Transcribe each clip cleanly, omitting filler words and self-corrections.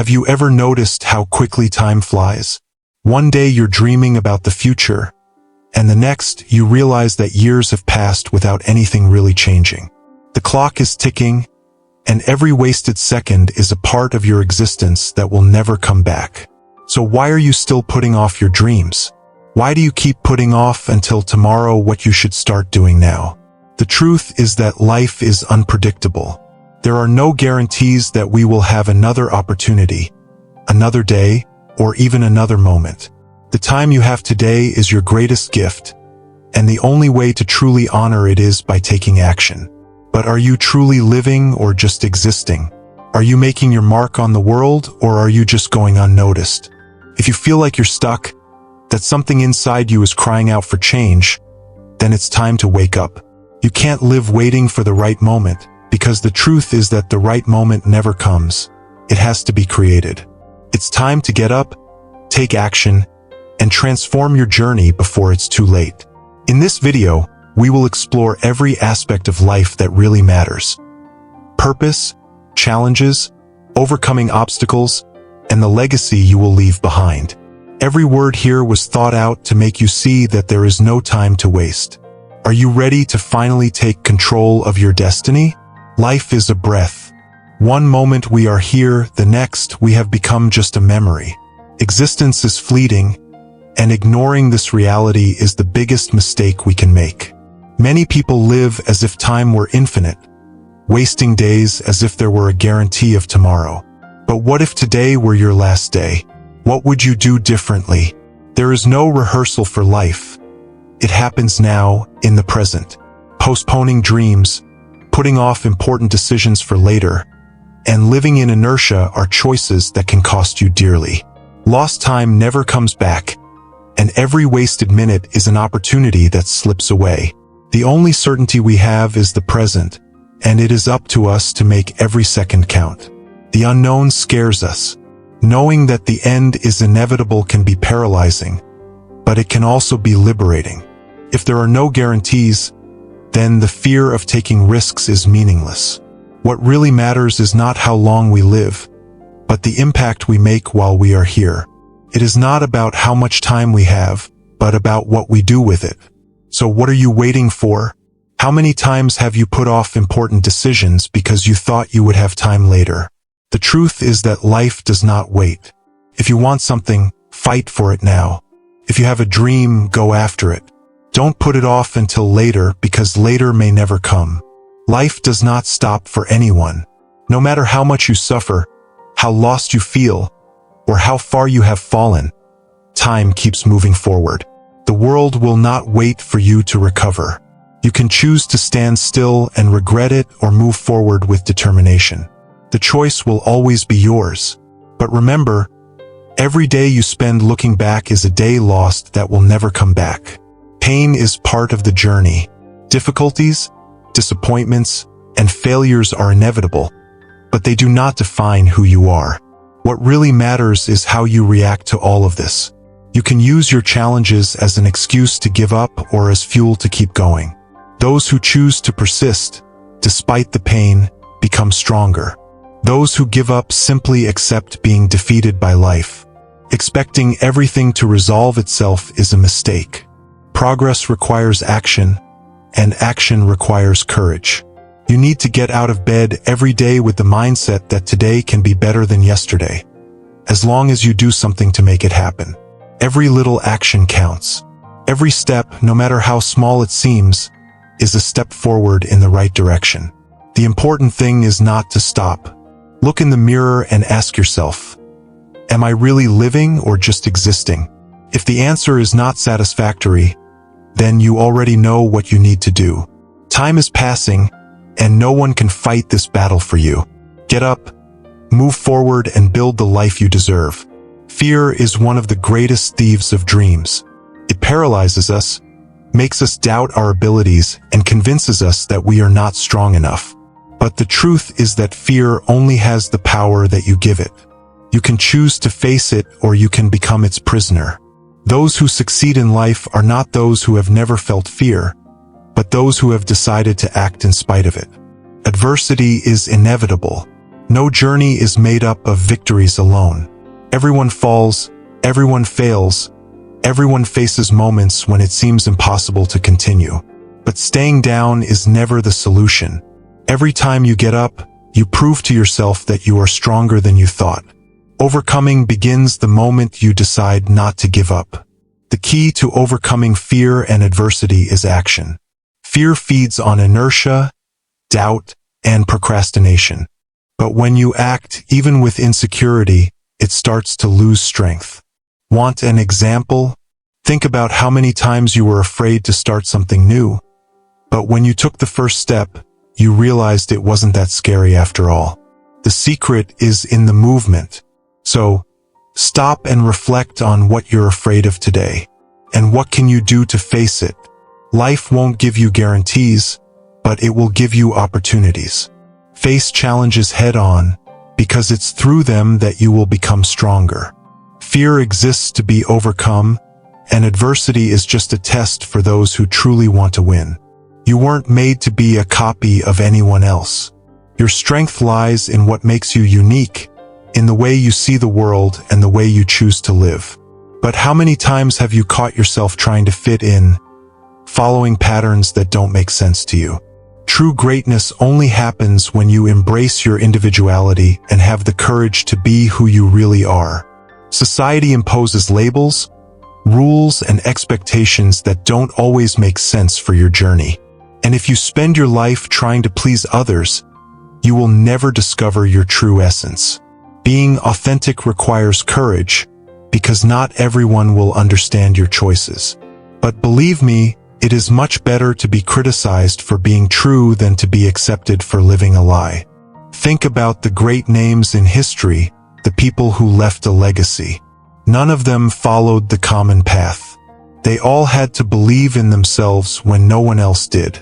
Have you ever noticed how quickly time flies? One day you're dreaming about the future, and the next you realize that years have passed without anything really changing. The clock is ticking, and every wasted second is a part of your existence that will never come back. So why are you still putting off your dreams? Why do you keep putting off until tomorrow what you should start doing now? The truth is that life is unpredictable. There are no guarantees that we will have another opportunity, another day, or even another moment. The time you have today is your greatest gift, and the only way to truly honor it is by taking action. But are you truly living or just existing? Are you making your mark on the world, or are you just going unnoticed? If you feel like you're stuck, that something inside you is crying out for change, then it's time to wake up. You can't live waiting for the right moment, because the truth is that the right moment never comes. It has to be created. It's time to get up, take action, and transform your journey before it's too late. In this video, we will explore every aspect of life that really matters. Purpose, challenges, overcoming obstacles, and the legacy you will leave behind. Every word here was thought out to make you see that there is no time to waste. Are you ready to finally take control of your destiny? Life is a breath. One moment we are here, the next we have become just a memory. Existence is fleeting, and ignoring this reality is the biggest mistake we can make. Many people live as if time were infinite, wasting days as if there were a guarantee of tomorrow. But what if today were your last day? What would you do differently? There is no rehearsal for life. It happens now, in the present. Postponing dreams, putting off important decisions for later, and living in inertia are choices that can cost you dearly. Lost time never comes back, and every wasted minute is an opportunity that slips away. The only certainty we have is the present, and it is up to us to make every second count. The unknown scares us. Knowing that the end is inevitable can be paralyzing, but it can also be liberating. If there are no guarantees, then the fear of taking risks is meaningless. What really matters is not how long we live, but the impact we make while we are here. It is not about how much time we have, but about what we do with it. So what are you waiting for? How many times have you put off important decisions because you thought you would have time later? The truth is that life does not wait. If you want something, fight for it now. If you have a dream, go after it. Don't put it off until later, because later may never come. Life does not stop for anyone. No matter how much you suffer, how lost you feel, or how far you have fallen, time keeps moving forward. The world will not wait for you to recover. You can choose to stand still and regret it, or move forward with determination. The choice will always be yours. But remember, every day you spend looking back is a day lost that will never come back. Pain is part of the journey. Difficulties, disappointments, and failures are inevitable, but they do not define who you are. What really matters is how you react to all of this. You can use your challenges as an excuse to give up or as fuel to keep going. Those who choose to persist, despite the pain, become stronger. Those who give up simply accept being defeated by life. Expecting everything to resolve itself is a mistake. Progress requires action, and action requires courage. You need to get out of bed every day with the mindset that today can be better than yesterday, as long as you do something to make it happen. Every little action counts. Every step, no matter how small it seems, is a step forward in the right direction. The important thing is not to stop. Look in the mirror and ask yourself, am I really living or just existing? If the answer is not satisfactory, then you already know what you need to do. Time is passing, and no one can fight this battle for you. Get up, move forward, and build the life you deserve. Fear is one of the greatest thieves of dreams. It paralyzes us, makes us doubt our abilities, and convinces us that we are not strong enough. But the truth is that fear only has the power that you give it. You can choose to face it, or you can become its prisoner. Those who succeed in life are not those who have never felt fear, but those who have decided to act in spite of it. Adversity is inevitable. No journey is made up of victories alone. Everyone falls, everyone fails, everyone faces moments when it seems impossible to continue. But staying down is never the solution. Every time you get up, you prove to yourself that you are stronger than you thought. Overcoming begins the moment you decide not to give up. The key to overcoming fear and adversity is action. Fear feeds on inertia, doubt, and procrastination. But when you act, even with insecurity, it starts to lose strength. Want an example? Think about how many times you were afraid to start something new. But when you took the first step, you realized it wasn't that scary after all. The secret is in the movement. So, stop and reflect on what you're afraid of today. And what can you do to face it? Life won't give you guarantees, but it will give you opportunities. Face challenges head on, because it's through them that you will become stronger. Fear exists to be overcome, and adversity is just a test for those who truly want to win. You weren't made to be a copy of anyone else. Your strength lies in what makes you unique, in the way you see the world and the way you choose to live. But how many times have you caught yourself trying to fit in, following patterns that don't make sense to you? True greatness only happens when you embrace your individuality and have the courage to be who you really are. Society imposes labels, rules, and expectations that don't always make sense for your journey. And if you spend your life trying to please others, you will never discover your true essence. Being authentic requires courage, because not everyone will understand your choices. But believe me, it is much better to be criticized for being true than to be accepted for living a lie. Think about the great names in history, the people who left a legacy. None of them followed the common path. They all had to believe in themselves when no one else did.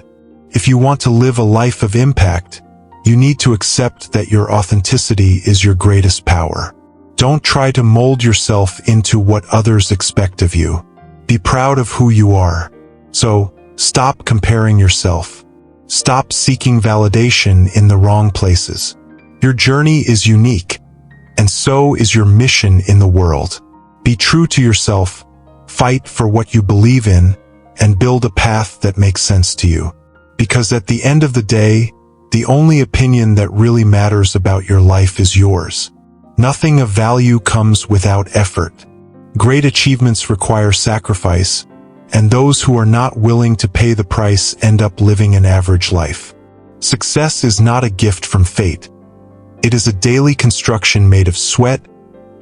If you want to live a life of impact, you need to accept that your authenticity is your greatest power. Don't try to mold yourself into what others expect of you. Be proud of who you are. So, stop comparing yourself. Stop seeking validation in the wrong places. Your journey is unique, and so is your mission in the world. Be true to yourself, fight for what you believe in, and build a path that makes sense to you. Because at the end of the day, the only opinion that really matters about your life is yours. Nothing of value comes without effort. Great achievements require sacrifice, and those who are not willing to pay the price end up living an average life. Success is not a gift from fate. It is a daily construction made of sweat,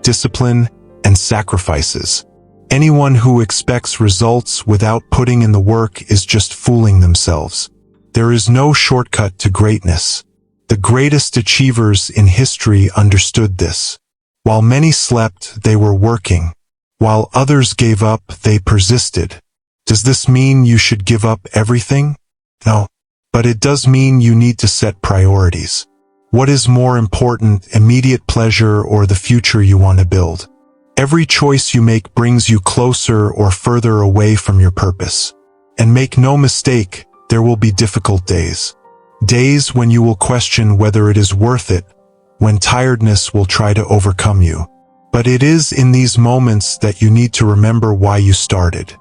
discipline, and sacrifices. Anyone who expects results without putting in the work is just fooling themselves. There is no shortcut to greatness. The greatest achievers in history understood this. While many slept, they were working. While others gave up, they persisted. Does this mean you should give up everything? No. But it does mean you need to set priorities. What is more important, immediate pleasure or the future you want to build? Every choice you make brings you closer or further away from your purpose. And make no mistake, there will be difficult days. Days when you will question whether it is worth it, when tiredness will try to overcome you. But it is in these moments that you need to remember why you started.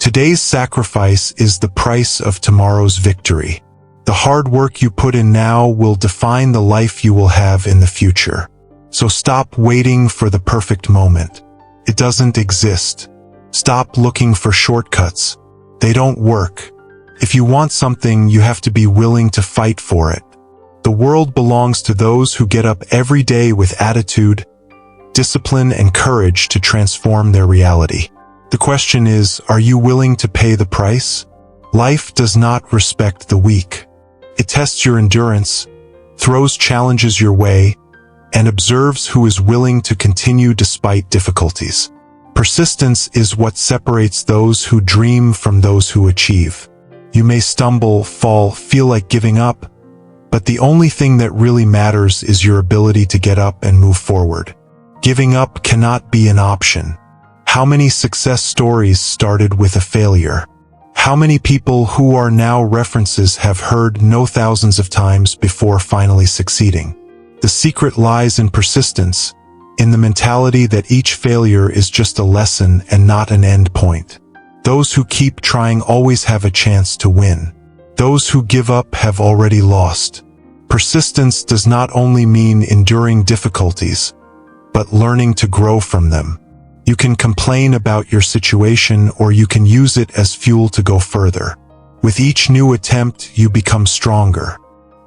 Today's sacrifice is the price of tomorrow's victory. The hard work you put in now will define the life you will have in the future. So stop waiting for the perfect moment. It doesn't exist. Stop looking for shortcuts. They don't work. If you want something, you have to be willing to fight for it. The world belongs to those who get up every day with attitude, discipline, and courage to transform their reality. The question is, are you willing to pay the price? Life does not respect the weak. It tests your endurance, throws challenges your way, and observes who is willing to continue despite difficulties. Persistence is what separates those who dream from those who achieve. You may stumble, fall, feel like giving up, but the only thing that really matters is your ability to get up and move forward. Giving up cannot be an option. How many success stories started with a failure? How many people who are now references have heard no thousands of times before finally succeeding? The secret lies in persistence, in the mentality that each failure is just a lesson and not an end point. Those who keep trying always have a chance to win. Those who give up have already lost. Persistence does not only mean enduring difficulties, but learning to grow from them. You can complain about your situation, or you can use it as fuel to go further. With each new attempt, you become stronger.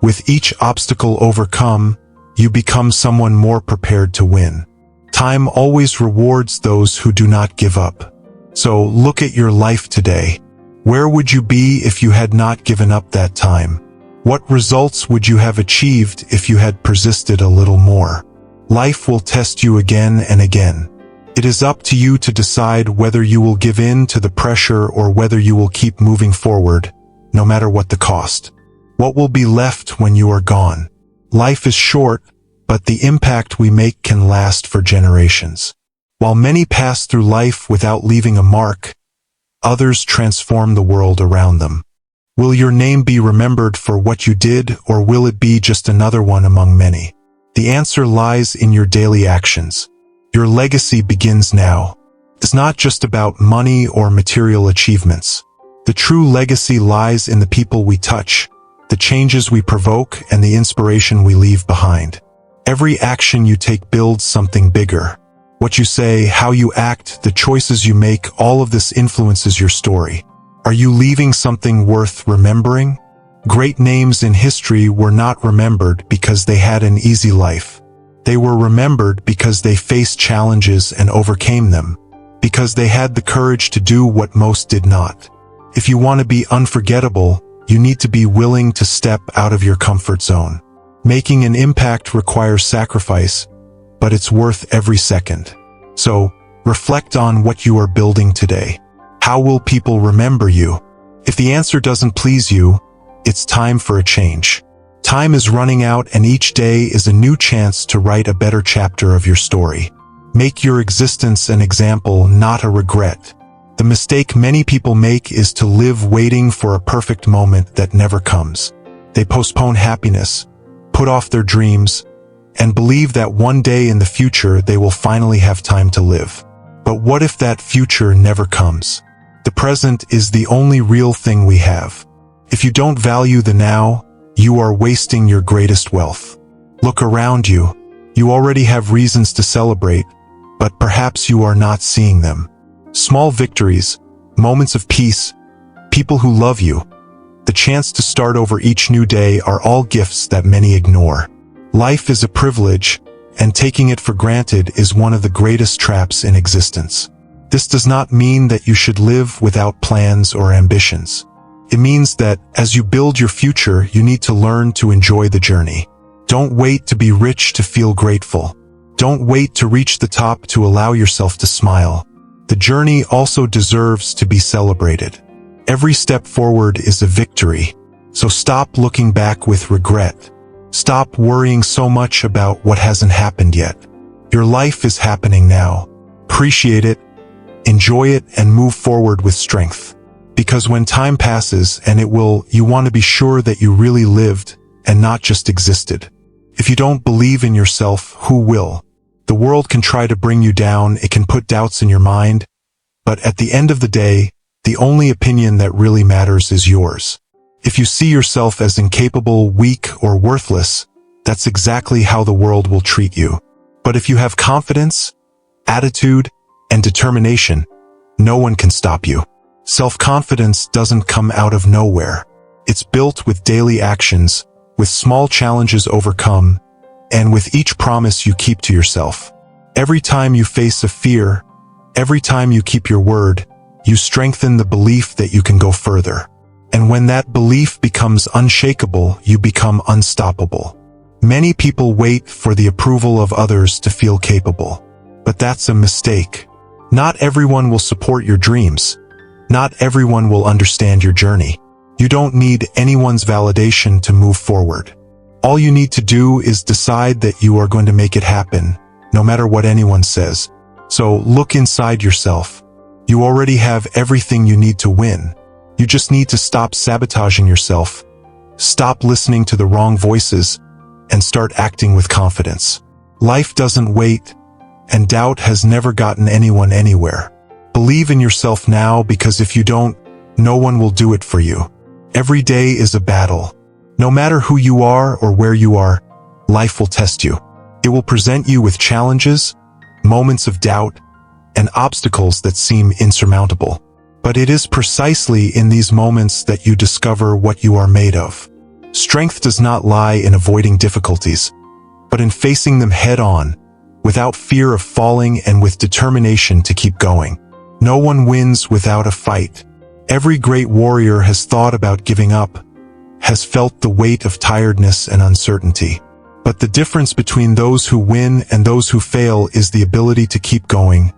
With each obstacle overcome, you become someone more prepared to win. Time always rewards those who do not give up. So look at your life today. Where would you be if you had not given up that time? What results would you have achieved if you had persisted a little more? Life will test you again and again. It is up to you to decide whether you will give in to the pressure or whether you will keep moving forward, no matter what the cost. What will be left when you are gone? Life is short, but the impact we make can last for generations. While many pass through life without leaving a mark, others transform the world around them. Will your name be remembered for what you did, or will it be just another one among many? The answer lies in your daily actions. Your legacy begins now. It's not just about money or material achievements. The true legacy lies in the people we touch, the changes we provoke, and the inspiration we leave behind. Every action you take builds something bigger. What you say, how you act, the choices you make, all of this influences your story. Are you leaving something worth remembering? Great names in history were not remembered because they had an easy life. They were remembered because they faced challenges and overcame them, because they had the courage to do what most did not. If you want to be unforgettable, you need to be willing to step out of your comfort zone. Making an impact requires sacrifice, but it's worth every second. So, reflect on what you are building today. How will people remember you? If the answer doesn't please you, it's time for a change. Time is running out, and each day is a new chance to write a better chapter of your story. Make your existence an example, not a regret. The mistake many people make is to live waiting for a perfect moment that never comes. They postpone happiness, put off their dreams, and believe that one day in the future they will finally have time to live. But what if that future never comes? The present is the only real thing we have. If you don't value the now, you are wasting your greatest wealth. Look around you. You already have reasons to celebrate, but perhaps you are not seeing them. Small victories, moments of peace, people who love you, the chance to start over each new day are all gifts that many ignore. Life is a privilege, and taking it for granted is one of the greatest traps in existence. This does not mean that you should live without plans or ambitions. It means that, as you build your future, you need to learn to enjoy the journey. Don't wait to be rich to feel grateful. Don't wait to reach the top to allow yourself to smile. The journey also deserves to be celebrated. Every step forward is a victory, so stop looking back with regret. Stop worrying so much about what hasn't happened yet. Your life is happening now. Appreciate it, enjoy it, and move forward with strength. Because when time passes, and it will, you want to be sure that you really lived and not just existed. If you don't believe in yourself, who will? The world can try to bring you down, it can put doubts in your mind, but at the end of the day, the only opinion that really matters is yours. If you see yourself as incapable, weak, or worthless, that's exactly how the world will treat you. But if you have confidence, attitude, and determination, no one can stop you. Self-confidence doesn't come out of nowhere. It's built with daily actions, with small challenges overcome, and with each promise you keep to yourself. Every time you face a fear, every time you keep your word, you strengthen the belief that you can go further. And when that belief becomes unshakable, you become unstoppable. Many people wait for the approval of others to feel capable. But that's a mistake. Not everyone will support your dreams. Not everyone will understand your journey. You don't need anyone's validation to move forward. All you need to do is decide that you are going to make it happen, no matter what anyone says. So look inside yourself. You already have everything you need to win. You just need to stop sabotaging yourself. Stop listening to the wrong voices, and start acting with confidence. Life doesn't wait, and doubt has never gotten anyone anywhere. Believe in yourself now, because if you don't, no one will do it for you. Every day is a battle. No matter who you are or where you are, life will test you. It will present you with challenges, moments of doubt, and obstacles that seem insurmountable. But it is precisely in these moments that you discover what you are made of. Strength does not lie in avoiding difficulties, but in facing them head-on, without fear of falling and with determination to keep going. No one wins without a fight. Every great warrior has thought about giving up, has felt the weight of tiredness and uncertainty. But the difference between those who win and those who fail is the ability to keep going,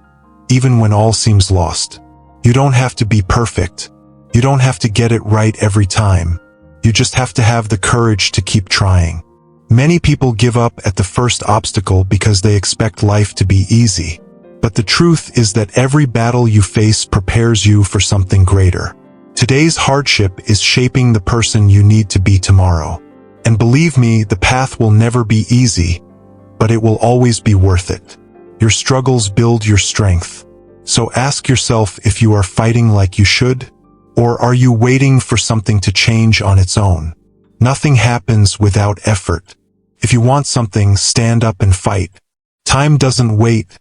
even when all seems lost. You don't have to be perfect. You don't have to get it right every time. You just have to have the courage to keep trying. Many people give up at the first obstacle because they expect life to be easy. But the truth is that every battle you face prepares you for something greater. Today's hardship is shaping the person you need to be tomorrow. And believe me, the path will never be easy, but it will always be worth it. Your struggles build your strength. So ask yourself if you are fighting like you should, or are you waiting for something to change on its own? Nothing happens without effort. If you want something, stand up and fight. Time doesn't wait.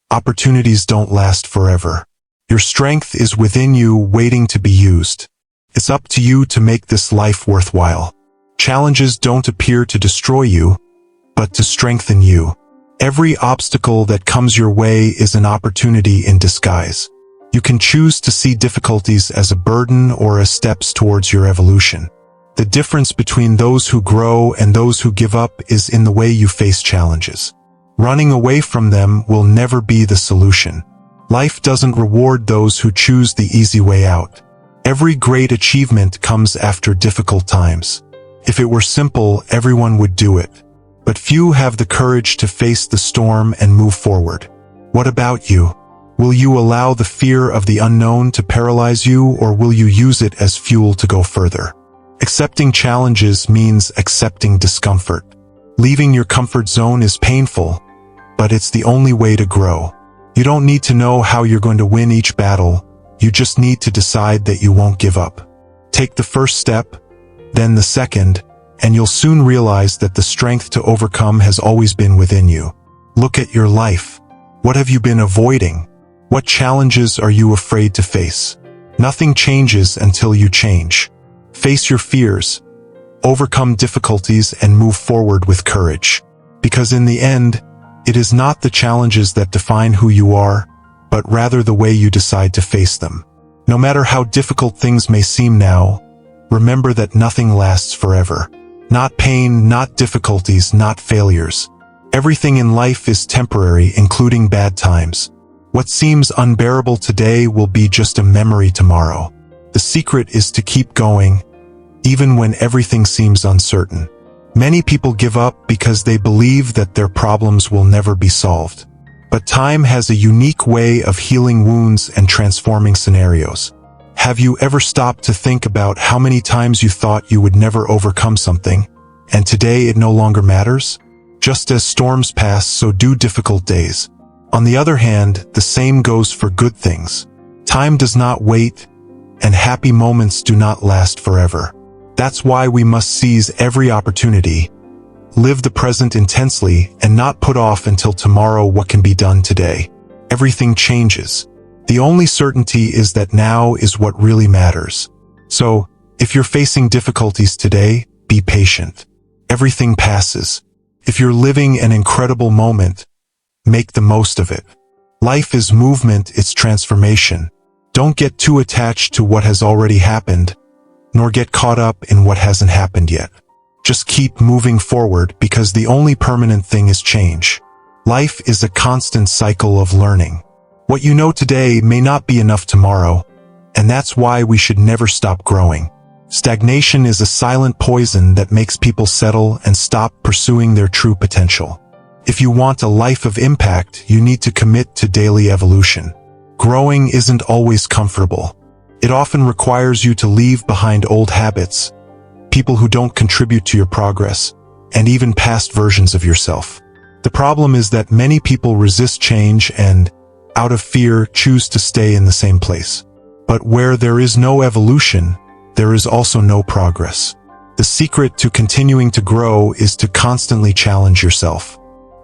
Opportunities don't last forever. Your strength is within you, waiting to be used. It's up to you to make this life worthwhile. Challenges don't appear to destroy you, but to strengthen you. Every obstacle that comes your way is an opportunity in disguise. You can choose to see difficulties as a burden or as steps towards your evolution. The difference between those who grow and those who give up is in the way you face challenges. Running away from them will never be the solution. Life doesn't reward those who choose the easy way out. Every great achievement comes after difficult times. If it were simple, everyone would do it. But few have the courage to face the storm and move forward. What about you? Will you allow the fear of the unknown to paralyze you, or will you use it as fuel to go further? Accepting challenges means accepting discomfort. Leaving your comfort zone is painful, but it's the only way to grow. You don't need to know how you're going to win each battle. You just need to decide that you won't give up. Take the first step, then the second, and you'll soon realize that the strength to overcome has always been within you. Look at your life. What have you been avoiding? What challenges are you afraid to face? Nothing changes until you change. Face your fears, overcome difficulties, and move forward with courage. Because in the end, it is not the challenges that define who you are, but rather the way you decide to face them. No matter how difficult things may seem now, remember that nothing lasts forever. Not pain, not difficulties, not failures. Everything in life is temporary, including bad times. What seems unbearable today will be just a memory tomorrow. The secret is to keep going, even when everything seems uncertain. Many people give up because they believe that their problems will never be solved. But time has a unique way of healing wounds and transforming scenarios. Have you ever stopped to think about how many times you thought you would never overcome something, and today it no longer matters? Just as storms pass, so do difficult days. On the other hand, the same goes for good things. Time does not wait, and happy moments do not last forever. That's why we must seize every opportunity, live the present intensely, and not put off until tomorrow what can be done today. Everything changes. The only certainty is that now is what really matters. So, if you're facing difficulties today, be patient. Everything passes. If you're living an incredible moment, make the most of it. Life is movement, it's transformation. Don't get too attached to what has already happened, nor get caught up in what hasn't happened yet. Just keep moving forward, because the only permanent thing is change. Life is a constant cycle of learning. What you know today may not be enough tomorrow, and that's why we should never stop growing. Stagnation is a silent poison that makes people settle and stop pursuing their true potential. If you want a life of impact, you need to commit to daily evolution. Growing isn't always comfortable. It often requires you to leave behind old habits, people who don't contribute to your progress, and even past versions of yourself. The problem is that many people resist change and, out of fear, choose to stay in the same place. But where there is no evolution, there is also no progress. The secret to continuing to grow is to constantly challenge yourself.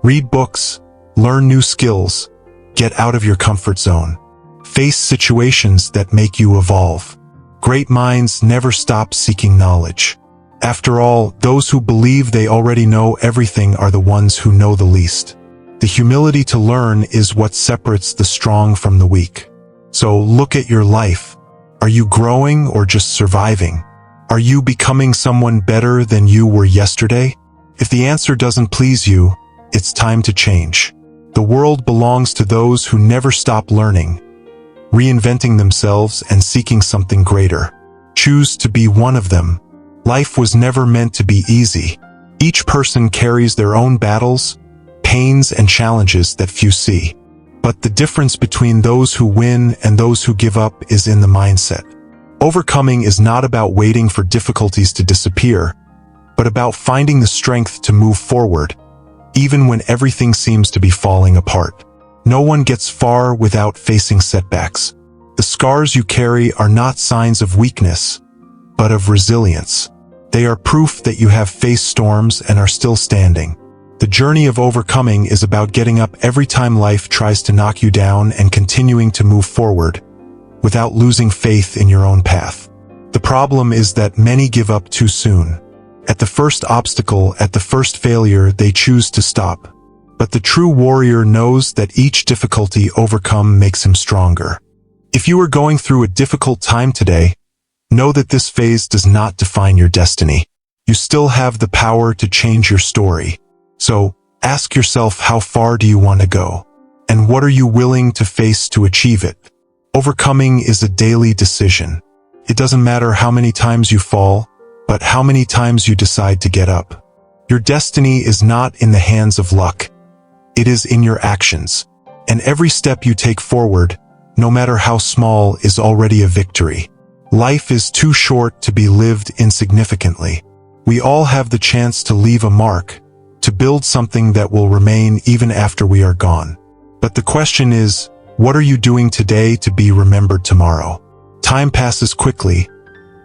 Read books, learn new skills, get out of your comfort zone. Face situations that make you evolve. Great minds never stop seeking knowledge. After all, those who believe they already know everything are the ones who know the least. The humility to learn is what separates the strong from the weak. So look at your life. Are you growing or just surviving? Are you becoming someone better than you were yesterday? If the answer doesn't please you, it's time to change. The world belongs to those who never stop learning, reinventing themselves and seeking something greater. Choose to be one of them. Life was never meant to be easy. Each person carries their own battles, pains and challenges that few see. But the difference between those who win and those who give up is in the mindset. Overcoming is not about waiting for difficulties to disappear, but about finding the strength to move forward, even when everything seems to be falling apart. No one gets far without facing setbacks. The scars you carry are not signs of weakness, but of resilience. They are proof that you have faced storms and are still standing. The journey of overcoming is about getting up every time life tries to knock you down and continuing to move forward, without losing faith in your own path. The problem is that many give up too soon. At the first obstacle, at the first failure, they choose to stop. But the true warrior knows that each difficulty overcome makes him stronger. If you are going through a difficult time today, know that this phase does not define your destiny. You still have the power to change your story. So, ask yourself, how far do you want to go? And what are you willing to face to achieve it? Overcoming is a daily decision. It doesn't matter how many times you fall, but how many times you decide to get up. Your destiny is not in the hands of luck. It is in your actions. And every step you take forward, no matter how small, is already a victory. Life is too short to be lived insignificantly. We all have the chance to leave a mark, to build something that will remain even after we are gone. But the question is, what are you doing today to be remembered tomorrow? Time passes quickly,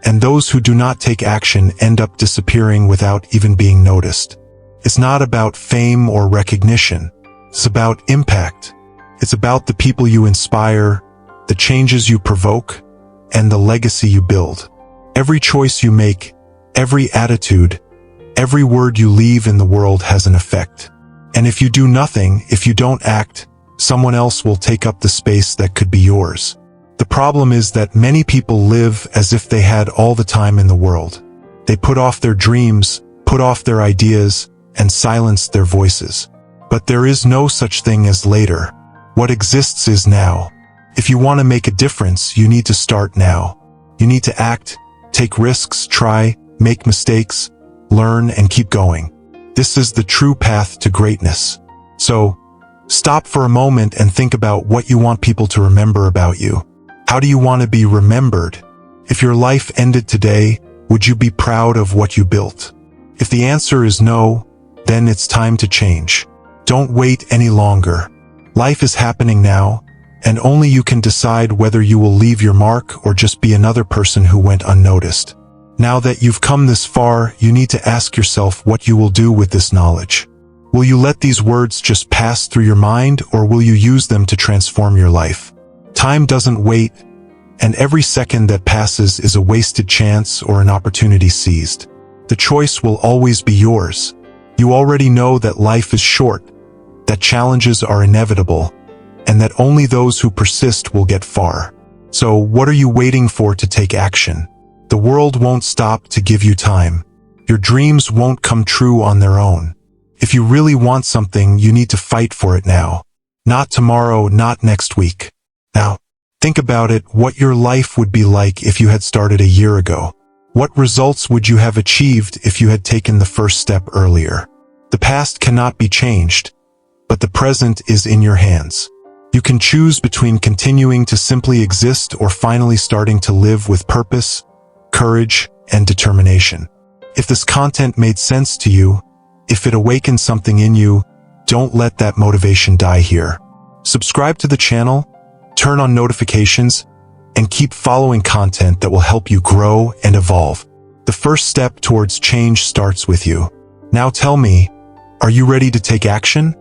and those who do not take action end up disappearing without even being noticed. It's not about fame or recognition. It's about impact. It's about the people you inspire, the changes you provoke, and the legacy you build. Every choice you make, every attitude, every word you leave in the world has an effect. And if you do nothing, if you don't act, someone else will take up the space that could be yours. The problem is that many people live as if they had all the time in the world. They put off their dreams, put off their ideas, and silence their voices. But there is no such thing as later. What exists is now. If you want to make a difference, you need to start now. You need to act, take risks, try, make mistakes, learn, and keep going. This is the true path to greatness. So, stop for a moment and think about what you want people to remember about you. How do you want to be remembered? If your life ended today, would you be proud of what you built? If the answer is no, then it's time to change. Don't wait any longer. Life is happening now, and only you can decide whether you will leave your mark or just be another person who went unnoticed. Now that you've come this far, you need to ask yourself what you will do with this knowledge. Will you let these words just pass through your mind, or will you use them to transform your life? Time doesn't wait, and every second that passes is a wasted chance or an opportunity seized. The choice will always be yours. You already know that life is short, that challenges are inevitable, and that only those who persist will get far. So what are you waiting for to take action? The world won't stop to give you time. Your dreams won't come true on their own. If you really want something, you need to fight for it now. Not tomorrow, not next week. Now, think about it, what your life would be like if you had started a year ago. What results would you have achieved if you had taken the first step earlier? The past cannot be changed, but the present is in your hands. You can choose between continuing to simply exist or finally starting to live with purpose, courage, and determination. If this content made sense to you, If it awakens something in you, don't let that motivation die here. Subscribe to the channel, turn on notifications, and keep following content that will help you grow and evolve. The first step towards change starts with you. Now tell me, are you ready to take action?